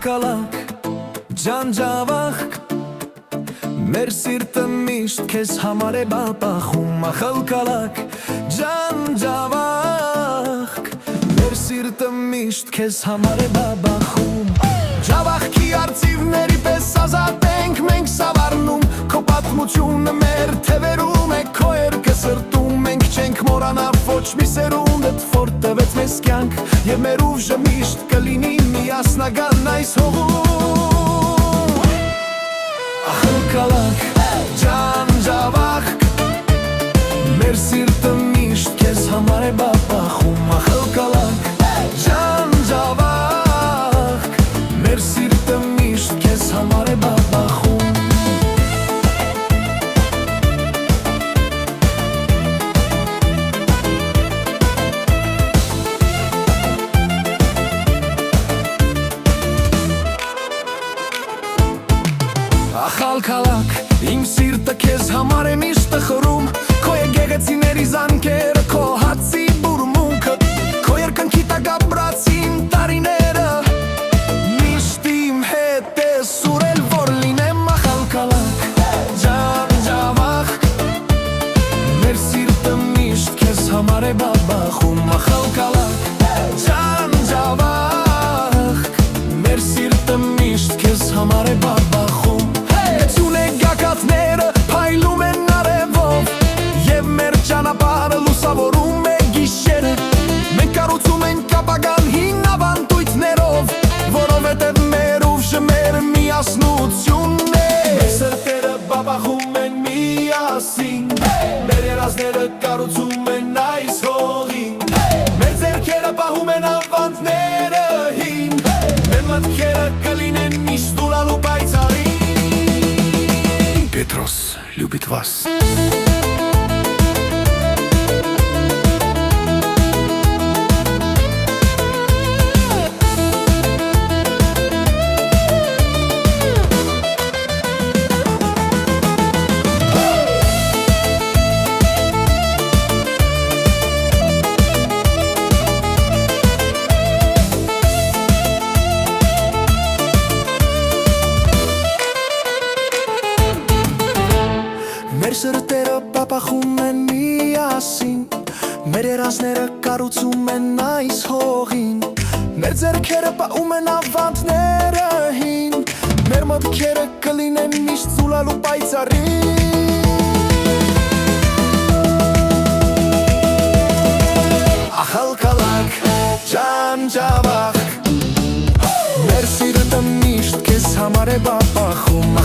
Կալակ, ջանջավախք, մեր սիրտը միշտ քեզ համար է բապախում ախալ կալակ, ջանջավախք, մեր սիրտը միշտ քեզ համար է բապախում Ջավախքի արծիվների պես ազատ ենք մենք սավառնում Քո պատմությունը մեր թևերում է քո երկը սրտում Մենք չենք մորանա ոչ մի սերունդ որ տվեց մեզ կյանք Եվ մեր ուժը միշտ կլինի միասնական այս հողում Ախալ կալակ, ջանջավախք Մեր սիրտը միշտ քեզ համար է բապախում Ախալ կալակ, ջանջավախք Մեր սիրտը միշտ քեզ համար է բապախում Ախալ կալակ, իմ սիրտը քեզ համար է միշտ խորում Քո եկեղեցիների զանքերը, քո հացի բուրմունքը Քո երկնքի տակ ապրած իմ տարիները Միշտ իմ հետ ես ուրել, որ լինեմ ախալ կալակ Ջանջավախք Մեր սիրտը միշտ քեզ համար է բապախում Ախալ կալակ, ջանջավախք Մեր սիրտը միշտ քեզ համար է բապախում Փայլում են արևով Եվ մեր ճանապարհը լուսավորում է գիշերը Մենք կառուցում ենք ապագան հին ավանդույթներով Որովհետև մեր ուժը մեր միասնությունն է Մեր սրտերը բապախում են միասին Մեր երազները կառուցում են այս հողին Մեր ձեռքերը պահում են ավանդները հին Մեր մտքերը կլինեն միշտ դուլալու պայծառին Петрос любит вас. Մեր սրտերը բապախում են միասին Մեր երազները կառուցում են այս հողին Մեր ձեռքերը պահում են ավանդները հին Մեր մտքերը կլինեն միշտ զուլալու պայծառին Ախալ կալակ, ջանջավախք Մեր սիրտը միշտ քեզ համար է բապախում